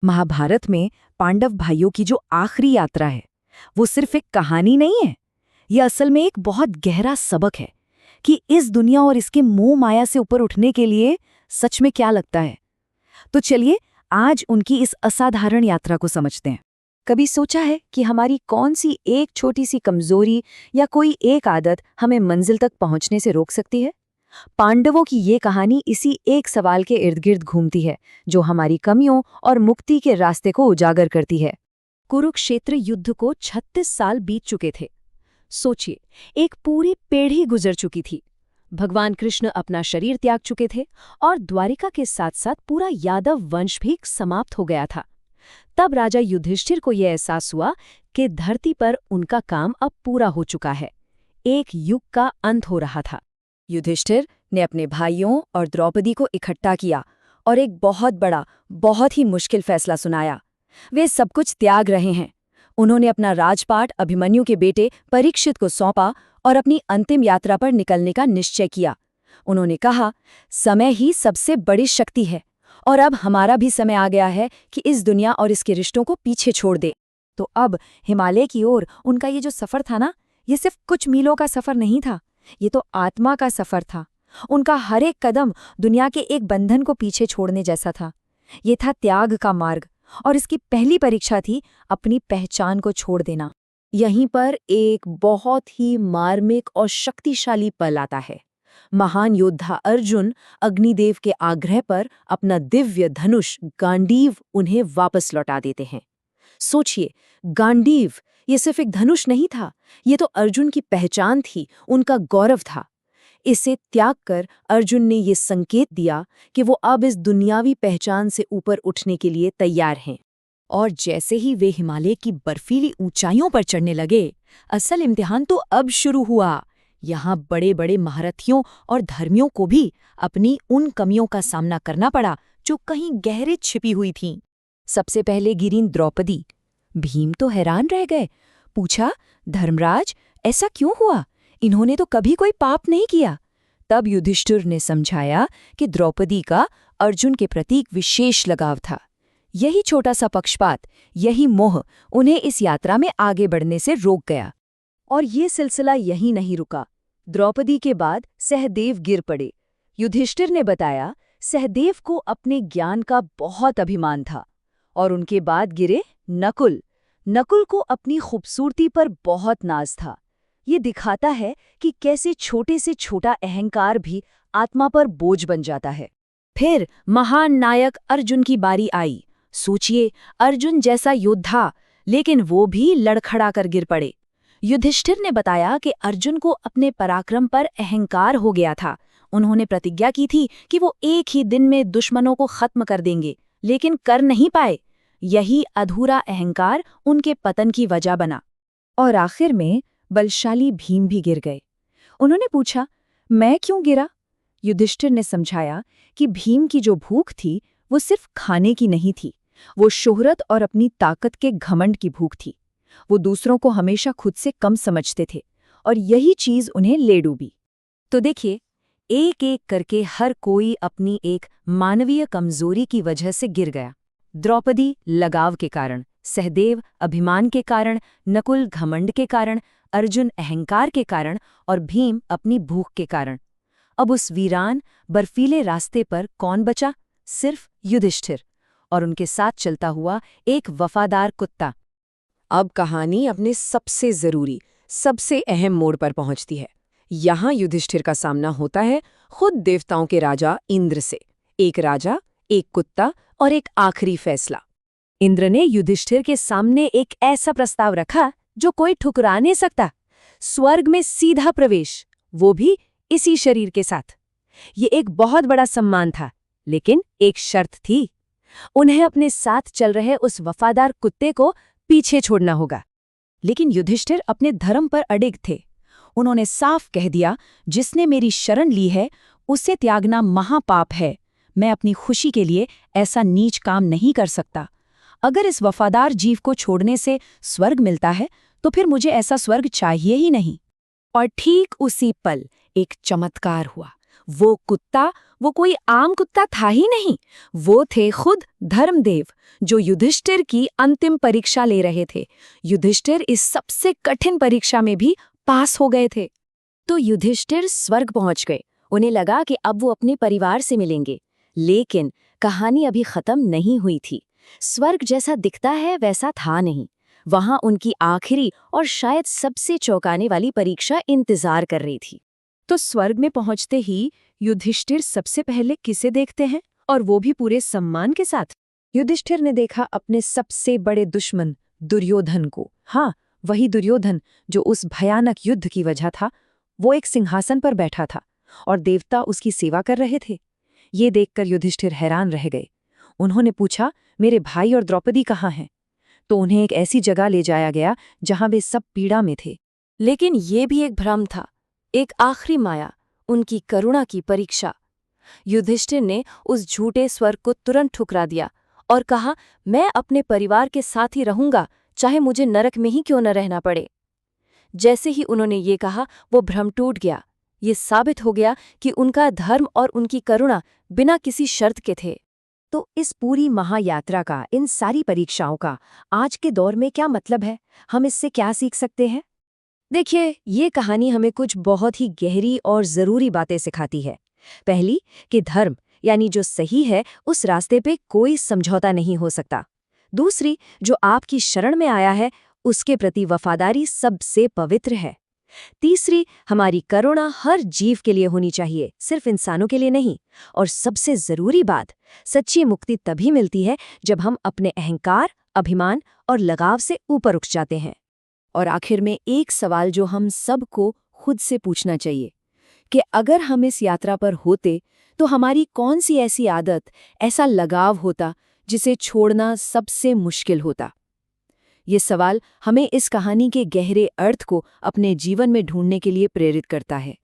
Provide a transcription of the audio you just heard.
महाभारत में पांडव भाइयों की जो आखिरी यात्रा है वो सिर्फ एक कहानी नहीं है। ये असल में एक बहुत गहरा सबक है कि इस दुनिया और इसके मोह माया से ऊपर उठने के लिए सच में क्या लगता है। तो चलिए आज उनकी इस असाधारण यात्रा को समझते हैं। कभी सोचा है कि हमारी कौन सी एक छोटी सी कमजोरी या कोई एक आदत हमें मंजिल तक पहुंचने से रोक सकती है? पांडवों की ये कहानी इसी एक सवाल के इर्द गिर्द घूमती है, जो हमारी कमियों और मुक्ति के रास्ते को उजागर करती है। कुरुक्षेत्र युद्ध को 36 साल बीत चुके थे। सोचिए, एक पूरी पीढ़ी गुजर चुकी थी। भगवान कृष्ण अपना शरीर त्याग चुके थे और द्वारिका के साथ साथ पूरा यादव वंश भी समाप्त हो गया था। तब राजा युधिष्ठिर को यह एहसास हुआ कि धरती पर उनका काम अब पूरा हो चुका है। एक युग का अंत हो रहा था। युधिष्ठिर ने अपने भाइयों और द्रौपदी को इकट्ठा किया और एक बहुत बड़ा, बहुत ही मुश्किल फैसला सुनाया। वे सब कुछ त्याग रहे हैं। उन्होंने अपना राजपाट अभिमन्यु के बेटे परीक्षित को सौंपा और अपनी अंतिम यात्रा पर निकलने का निश्चय किया। उन्होंने कहा, समय ही सबसे बड़ी शक्ति है और अब हमारा भी समय आ गया है कि इस दुनिया और इसके रिश्तों को पीछे छोड़ दे। तो अब हिमालय की ओर उनका ये जो सफर था ना, ये सिर्फ कुछ मीलों का सफर नहीं था, ये तो आत्मा का सफर था। उनका हर एक कदम दुनिया के एक बंधन को पीछे छोड़ने जैसा था। ये था त्याग का मार्ग, और इसकी पहली परीक्षा थी अपनी पहचान को छोड़ देना। यहीं पर एक बहुत ही मार्मिक और शक्तिशाली पल आता है। महान योद्धा अर्जुन अग्निदेव के आग्रह पर अपना दिव्य धनुष गांडीव उन्हें वापस लौटा देते हैं। सोचिए, गांडीव ये सिर्फ एक धनुष नहीं था, ये तो अर्जुन की पहचान थी, उनका गौरव था। इसे त्याग कर अर्जुन ने ये संकेत दिया कि वो अब इस दुनियावी पहचान से ऊपर उठने के लिए तैयार हैं। और जैसे ही वे हिमालय की बर्फीली ऊंचाइयों पर चढ़ने लगे, असल इम्तिहान तो अब शुरू हुआ। यहाँ बड़े बड़े महारथियों और धर्मियों को भी अपनी उन कमियों का सामना करना पड़ा जो कहीं गहरे छिपी हुई थीं। सबसे पहले गिरीं द्रौपदी। भीम तो हैरान रह गए। पूछा, धर्मराज, ऐसा क्यों हुआ? इन्होंने तो कभी कोई पाप नहीं किया। तब युधिष्ठिर ने समझाया कि द्रौपदी का अर्जुन के प्रति विशेष लगाव था। यही छोटा सा पक्षपात, यही मोह उन्हें इस यात्रा में आगे बढ़ने से रोक गया। और ये सिलसिला यहीं नहीं रुका। द्रौपदी के बाद सहदेव गिर पड़े। युधिष्ठिर ने बताया, सहदेव को अपने ज्ञान का बहुत अभिमान था। और उनके बाद गिरे नकुल। नकुल को अपनी खूबसूरती पर बहुत नाज था। ये दिखाता है कि कैसे छोटे से छोटा अहंकार भी आत्मा पर बोझ बन जाता है। फिर महान नायक अर्जुन की बारी आई। सोचिए, अर्जुन जैसा योद्धा, लेकिन वो भी लड़खड़ा कर गिर पड़े। युधिष्ठिर ने बताया कि अर्जुन को अपने पराक्रम पर अहंकार हो गया था। उन्होंने प्रतिज्ञा की थी कि वो एक ही दिन में दुश्मनों को खत्म कर देंगे, लेकिन कर नहीं पाए। यही अधूरा अहंकार उनके पतन की वजह बना। और आखिर में बलशाली भीम भी गिर गए। उन्होंने पूछा, मैं क्यों गिरा? युधिष्ठिर ने समझाया कि भीम की जो भूख थी वो सिर्फ खाने की नहीं थी, वो शोहरत और अपनी ताकत के घमंड की भूख थी। वो दूसरों को हमेशा खुद से कम समझते थे और यही चीज उन्हें ले डूबी। तो देखिए, एक एक करके हर कोई अपनी एक मानवीय कमजोरी की वजह से गिर गया। द्रौपदी लगाव के कारण, सहदेव अभिमान के कारण, नकुल घमंड के कारण, अर्जुन अहंकार के कारण और भीम अपनी भूख के कारण। अब उस वीरान बर्फीले रास्ते पर कौन बचा? सिर्फ युधिष्ठिर और उनके साथ चलता हुआ एक वफादार कुत्ता। अब कहानी अपने सबसे जरूरी, सबसे अहम मोड़ पर पहुंचती है। यहाँ युधिष्ठिर का सामना होता है खुद देवताओं के राजा इंद्र से। एक राजा, एक कुत्ता और एक आखिरी फैसला। इंद्र ने युधिष्ठिर के सामने एक ऐसा प्रस्ताव रखा जो कोई ठुकरा नहीं सकता। स्वर्ग में सीधा प्रवेश, वो भी इसी शरीर के साथ। ये एक बहुत बड़ा सम्मान था, लेकिन एक शर्त थी। उन्हें अपने साथ चल रहे उस वफादार कुत्ते को पीछे छोड़ना होगा। लेकिन युधिष्ठिर अपने धर्म पर अडिग थे। उन्होंने साफ कह दिया, जिसने मेरी शरण ली है उसे त्यागना महापाप है। मैं अपनी खुशी के लिए ऐसा नीच काम नहीं कर सकता। अगर इस वफादार जीव को छोड़ने से स्वर्ग मिलता है तो फिर मुझे ऐसा स्वर्ग चाहिए ही नहीं। और ठीक उसी पल एक चमत्कार हुआ। वो कुत्ता वो कोई आम कुत्ता था ही नहीं, वो थे खुद धर्मदेव, जो युधिष्ठिर की अंतिम परीक्षा ले रहे थे। युधिष्ठिर इस सबसे कठिन परीक्षा में भी पास हो गए थे। तो युधिष्ठिर स्वर्ग पहुंच गए। उन्हें लगा कि अब वो अपने परिवार से मिलेंगे। लेकिन कहानी अभी खत्म नहीं हुई थी। स्वर्ग जैसा दिखता है वैसा था नहीं। वहां उनकी आखिरी और शायद सबसे चौंकाने वाली परीक्षा इंतजार कर रही थी। तो स्वर्ग में पहुंचते ही युधिष्ठिर सबसे पहले किसे देखते हैं, और वो भी पूरे सम्मान के साथ? युधिष्ठिर ने देखा अपने सबसे बड़े दुश्मन दुर्योधन को। हाँ, वही दुर्योधन जो उस भयानक युद्ध की वजह था। वो एक सिंहासन पर बैठा था और देवता उसकी सेवा कर रहे थे। ये देखकर युधिष्ठिर हैरान रह गए। उन्होंने पूछा, मेरे भाई और द्रौपदी कहाँ हैं? तो उन्हें एक ऐसी जगह ले जाया गया जहां वे सब पीड़ा में थे। लेकिन ये भी एक भ्रम था, एक आखिरी माया, उनकी करुणा की परीक्षा। युधिष्ठिर ने उस झूठे स्वर्ग को तुरंत ठुकरा दिया और कहा, मैं अपने परिवार के साथ ही रहूंगा, चाहे मुझे नरक में ही क्यों न रहना पड़े। जैसे ही उन्होंने ये कहा, वो भ्रम टूट गया। ये साबित हो गया कि उनका धर्म और उनकी करुणा बिना किसी शर्त के थे। तो इस पूरी महायात्रा का, इन सारी परीक्षाओं का आज के दौर में क्या मतलब है? हम इससे क्या सीख सकते हैं? देखिए, ये कहानी हमें कुछ बहुत ही गहरी और ज़रूरी बातें सिखाती है। पहली, कि धर्म यानी जो सही है उस रास्ते पे कोई समझौता नहीं हो सकता। दूसरी, जो आपकी शरण में आया है उसके प्रति वफादारी सबसे पवित्र है। तीसरी, हमारी करुणा हर जीव के लिए होनी चाहिए, सिर्फ इंसानों के लिए नहीं। और सबसे ज़रूरी बात, सच्ची मुक्ति तभी मिलती है जब हम अपने अहंकार, अभिमान और लगाव से ऊपर उठ जाते हैं। और आखिर में एक सवाल जो हम सबको खुद से पूछना चाहिए कि अगर हम इस यात्रा पर होते तो हमारी कौन सी ऐसी आदत, ऐसा लगाव होता जिसे छोड़ना सबसे मुश्किल होता? ये सवाल हमें इस कहानी के गहरे अर्थ को अपने जीवन में ढूंढने के लिए प्रेरित करता है।